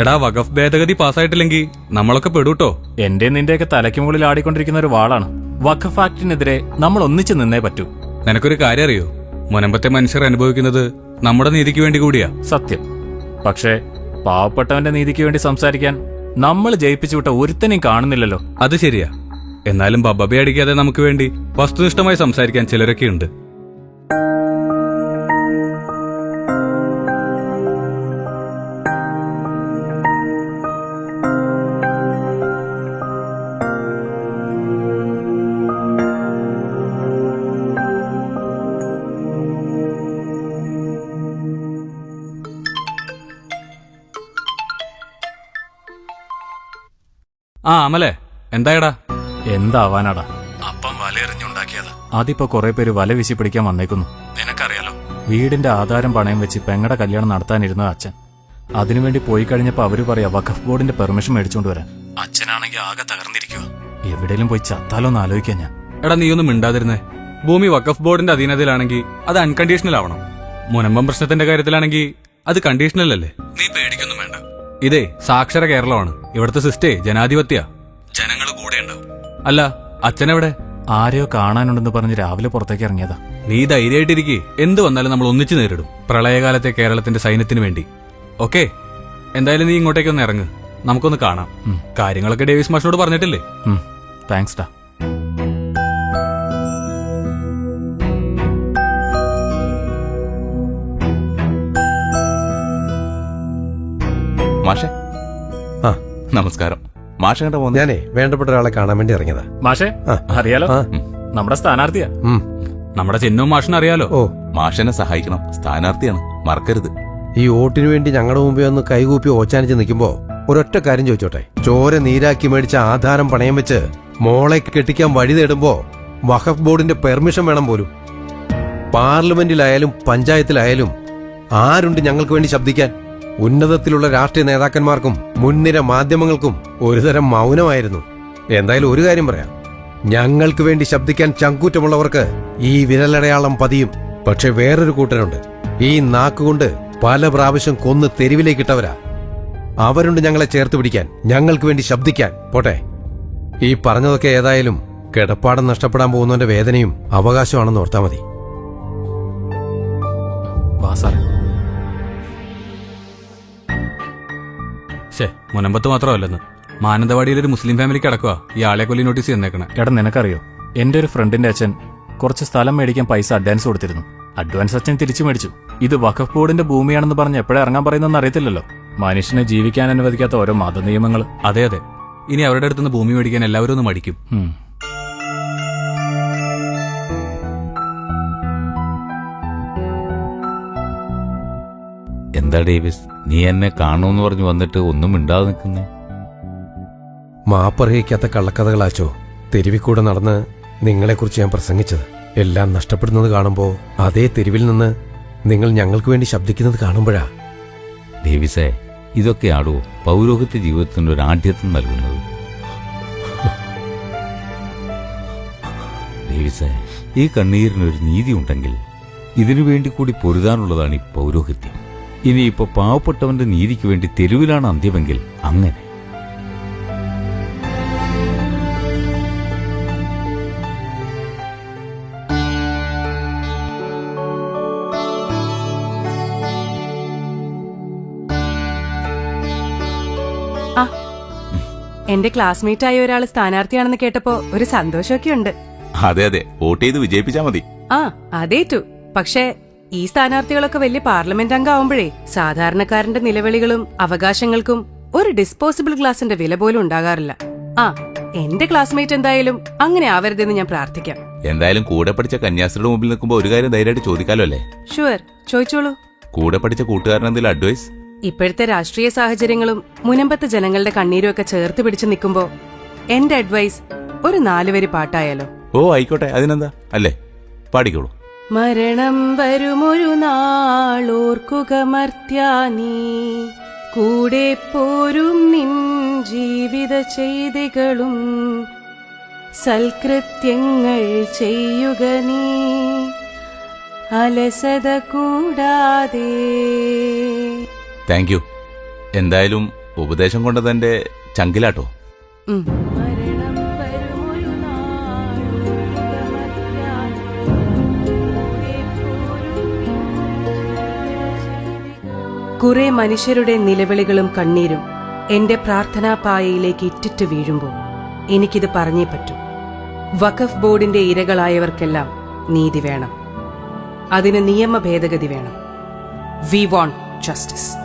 എടാ, വഖഫ് ഭേദഗതി പാസ്സായിട്ടില്ലെങ്കിൽ നമ്മളൊക്കെ പെടൂട്ടോ. എന്റെ നിന്റെയൊക്കെ തലയ്ക്ക് മുകളിൽ ആടിക്കൊണ്ടിരിക്കുന്ന ഒരു വാളാണ്. വഖഫ് ആക്ടിനെതിരെ നമ്മൾ ഒന്നിച്ചു നിന്നേ പറ്റൂ. നിനക്കൊരു കാര്യം അറിയോ? മുനമ്പത്തെ മനുഷ്യർ അനുഭവിക്കുന്നത് നമ്മുടെ നീതിക്ക് വേണ്ടി കൂടിയാ. സത്യം. പക്ഷേ പാവപ്പെട്ടവന്റെ നീതിക്ക് വേണ്ടി സംസാരിക്കാൻ നമ്മൾ ജയിപ്പിച്ചു വിട്ട ഒരുത്തനെയും കാണുന്നില്ലല്ലോ. അത് ശരിയാ. എന്നാലും ബബ്ബെ അടിക്കാതെ നമുക്ക് വേണ്ടി വസ്തുനിഷ്ഠമായി സംസാരിക്കാൻ ചിലരൊക്കെ ഉണ്ട്. ആ അമലേ, എന്തായടാ? എന്താവാനാടാ, അപ്പം വലയെറിഞ്ഞുണ്ടാക്കിയതാ. അതിപ്പോ കുറെ പേര് വല വീശി പിടിക്കാൻ വന്നേക്കുന്നു. നിനക്കറിയാലോ, വീടിന്റെ ആധാരം പണയം വെച്ച് പെങ്ങടെ കല്യാണം നടത്താനിരുന്ന അച്ഛൻ. അതിനുവേണ്ടി പോയി കഴിഞ്ഞപ്പോ അവര് പറയാ വഖഫ് ബോർഡിന്റെ പെർമിഷൻ മേടിച്ചോണ്ട് വരാൻ. അച്ഛനാണെങ്കിൽ ആകെ തകർന്നിരിക്കുക. എവിടെയും പോയി ചത്താലോന്ന് ആലോചിക്കാൻ ഞാൻ. എടാ, നീയൊന്നും മിണ്ടാതിരുന്നേ. ഭൂമി വഖഫ് ബോർഡിന്റെ അധീനതയിലാണെങ്കിൽ അത് അൺകണ്ടീഷണൽ ആവണം. മുനമ്പം പ്രശ്നത്തിന്റെ കാര്യത്തിലാണെങ്കിൽ അത് കണ്ടീഷണൽ അല്ലേ? നീ പേടിക്കൊന്നും വേണ്ട. ഇതേ സാക്ഷര കേരളമാണ്. ഇവിടുത്തെ സിസ്റ്റേ ജനാധിപത്യ. ജനങ്ങൾ കൂടെ ഉണ്ടാവും. അല്ല, അച്ഛനെവിടെ? ആരെയോ കാണാനുണ്ടെന്ന് പറഞ്ഞ് രാവിലെ പുറത്തേക്ക് ഇറങ്ങിയതാ. നീ ധൈര്യമായിട്ടിരിക്കെ. എന്ത് വന്നാലും നമ്മൾ ഒന്നിച്ചു നേരിടും. പ്രളയകാലത്തെ കേരളത്തിന്റെ സൈന്യത്തിന് വേണ്ടി. ഓക്കെ, എന്തായാലും നീ ഇങ്ങോട്ടേക്കൊന്ന് ഇറങ്ങ്, നമുക്കൊന്ന് കാണാം. കാര്യങ്ങളൊക്കെ ഡേവിസ് മാഷിനോട് പറഞ്ഞിട്ടില്ലേ? താങ്ക്സ് ഡാ. മാഷേ, നമസ്കാരം. മാഷ കണ്ട പോകുന്നത്? ഞാനേ വേണ്ടപ്പെട്ട ഒരാളെ കാണാൻ വേണ്ടി ഇറങ്ങിയതാ. മാഷേ, അറിയാലോ, നമ്മുടെ സ്ഥാനാർത്ഥിയാ. നമ്മുടെ ചിഹ്നവും മാഷിന് അറിയാലോ. ഓ, മാഷനെ സഹായിക്കണം. സ്ഥാനാർത്ഥിയാണ്, മറക്കരുത്. ഈ വോട്ടിന് വേണ്ടി ഞങ്ങളുടെ മുമ്പിൽ ഒന്ന് കൈകൂപ്പി ഓച്ചാനിച്ച് നിൽക്കുമ്പോ ഒരൊറ്റ കാര്യം ചോദിച്ചോട്ടെ. ചോര നീരാക്കി മേടിച്ച ആധാരം പണയം വെച്ച് മോളെ കെട്ടിക്കാൻ വഴി തേടുമ്പോ വഖഫ് ബോർഡിന്റെ പെർമിഷൻ വേണം പോലും. പാർലമെന്റിലായാലും പഞ്ചായത്തിലായാലും ആരുണ്ട് ഞങ്ങൾക്ക് വേണ്ടി ശബ്ദിക്കാൻ? ഉന്നതത്തിലുള്ള രാഷ്ട്രീയ നേതാക്കന്മാർക്കും മുൻനിര മാധ്യമങ്ങൾക്കും ഒരുതരം മൗനമായിരുന്നു. എന്തായാലും ഒരു കാര്യം പറയാം, ഞങ്ങൾക്ക് വേണ്ടി ശബ്ദിക്കാൻ ചങ്കൂറ്റമുള്ളവർക്ക് ഈ വിരലടയാളം പതിയും. പക്ഷെ വേറൊരു കൂട്ടരുണ്ട്, ഈ നാക്കുകൊണ്ട് പല പ്രാവശ്യം കൊന്ന് തെരുവിലേക്കിട്ടവരാ. അവരുണ്ട് ഞങ്ങളെ ചേർത്ത് പിടിക്കാൻ, ഞങ്ങൾക്ക് വേണ്ടി ശബ്ദിക്കാൻ. പോട്ടെ, ഈ പറഞ്ഞതൊക്കെ ഏതായാലും കിടപ്പാടം നഷ്ടപ്പെടാൻ പോകുന്നവന്റെ വേദനയും അവകാശമാണെന്ന് ഓർത്താ മതി. മുനമ്പത്ത് മാത്രമല്ലെന്ന്, മാനന്തവാടിയിൽ ഒരു മുസ്ലിം ഫാമിലിക്ക് അടക്കുക ഈ ആളെ കൊല്ലി നോട്ടീസ് തന്നേക്കണേ. എടാ, നിനക്കറിയോ, എന്റെ ഒരു ഫ്രണ്ടിന്റെ അച്ഛൻ കുറച്ച് സ്ഥലം മേടിക്കാൻ പൈസ അഡ്വാൻസ് കൊടുത്തിരുന്നു. അഡ്വാൻസ് അച്ഛൻ തിരിച്ചു മേടിച്ചു. ഇത് വഖഫ് ബോർഡിന്റെ ഭൂമിയാണെന്ന് പറഞ്ഞ് എപ്പോഴേ ഇറങ്ങാൻ പറയുന്നതെന്ന് അറിയത്തില്ലല്ലോ. മനുഷ്യനെ ജീവിക്കാൻ അനുവദിക്കാത്ത ഓരോ മതനിയമങ്ങൾ. അതെ അതെ, ഇനി അവരുടെ അടുത്തുനിന്ന് ഭൂമി മേടിക്കാൻ എല്ലാവരും ഒന്ന് മടിക്കും. എന്താ ഡേവിസ്, നീ എന്നെ കാണുമെന്ന് പറഞ്ഞു വന്നിട്ട് ഒന്നും മിണ്ടാതെ നിൽക്കുന്നേ? മാപ്പറിയിക്കാത്ത കള്ളക്കഥകളാച്ചോ തെരുവിക്കൂടെ നടന്ന് നിങ്ങളെക്കുറിച്ച് ഞാൻ പ്രസംഗിച്ചത്. എല്ലാം നഷ്ടപ്പെടുന്നത് കാണുമ്പോ അതേ തെരുവിൽ നിന്ന് നിങ്ങൾ ഞങ്ങൾക്ക് വേണ്ടി ശബ്ദിക്കുന്നത് കാണുമ്പോഴാ. ഡേവിസേ, ഇതൊക്കെയാണോ പൗരോഹിത്യ ജീവിതത്തിന് ഒരു ആഢ്യത്വം നൽകുന്നത്? ഡേവിസേ, ഈ കണ്ണീരിനൊരു നീതി ഉണ്ടെങ്കിൽ ഇതിനു വേണ്ടി കൂടി പൊരുതാനുള്ളതാണ് ഈ പൗരോഹിത്യം. ഇനിയിപ്പോ പാവപ്പെട്ടവന്റെ നീതിക്ക് വേണ്ടി തെരുവിലാണ് അന്ത്യമെങ്കിൽ അങ്ങനെ. എന്റെ ക്ലാസ്മേറ്റ് ആയ ഒരാള് സ്ഥാനാർത്ഥിയാണെന്ന് കേട്ടപ്പോ ഒരു സന്തോഷമൊക്കെ ഉണ്ട്. അതെ അതെ, വോട്ട് ചെയ്ത് വിജയിപ്പിച്ചാ മതി. അതേറ്റു. പക്ഷേ ഈ സ്ഥാനാർത്ഥികളൊക്കെ വലിയ പാർലമെന്റ് അംഗമാവുമ്പോഴേ സാധാരണക്കാരന്റെ നിലവിളികളും അവകാശങ്ങൾക്കും ഒരു ഡിസ്പോസിബിൾ ഗ്ലാസിന്റെ വില പോലും ഉണ്ടാകാറില്ല. എന്റെ ക്ലാസ്മേറ്റ് എന്തായാലും അങ്ങനെ ആവരുതെന്ന് ഞാൻ പ്രാർത്ഥിക്കാം. എന്തായാലും കൂടെ പഠിച്ച കന്യാസ്ത്രീയുടെ മുമ്പിൽ നിൽക്കുമ്പോ ഒരു കാര്യം ധൈര്യമായിട്ട് ചോദിക്കാലോ അല്ലേ? ഷുവർ, ചോദിച്ചോളൂ. കൂടെ പഠിച്ച കൂട്ടുകാരൻ എന്തെങ്കിലും അഡ്വൈസ്? ഇപ്പോഴത്തെ രാഷ്ട്രീയ സാഹചര്യങ്ങളും മുനമ്പത്തെ ജനങ്ങളുടെ കണ്ണീരും ഒക്കെ ചേർത്ത് പിടിച്ചു നിൽക്കുമ്പോ എന്റെ അഡ്വൈസ് ഒരു 4 വരി പാട്ടായാലോ? ഓ ആയിക്കോട്ടെ, അതിനെന്താ, അല്ലേ, പാടിക്കോളൂ. മരണം വരുമൊരു നാളോർക്കുക മർത്യാനീ, കൂടെ പോരും നിൻ ജീവിത ചെയ്തികളും, സൽകൃത്യങ്ങൾ ചെയ്യുക നീ അലസത കൂടാതെ. Thank you. എന്തായാലും ഉപദേശം കൊണ്ടതെന്റെ ചങ്കിലാട്ടോ. ഉം. കുറെ മനുഷ്യരുടെ നിലവിളികളും കണ്ണീരും എന്റെ പ്രാർത്ഥനാപായയിലേക്ക് ഇറ്റിറ്റ് വീഴുമ്പോൾ എനിക്കിത് പറഞ്ഞേ പറ്റൂ. വഖഫ് ബോർഡിന്റെ ഇരകളായവർക്കെല്ലാം നീതി വേണം. അതിന് നിയമ ഭേദഗതി വേണം. We want justice.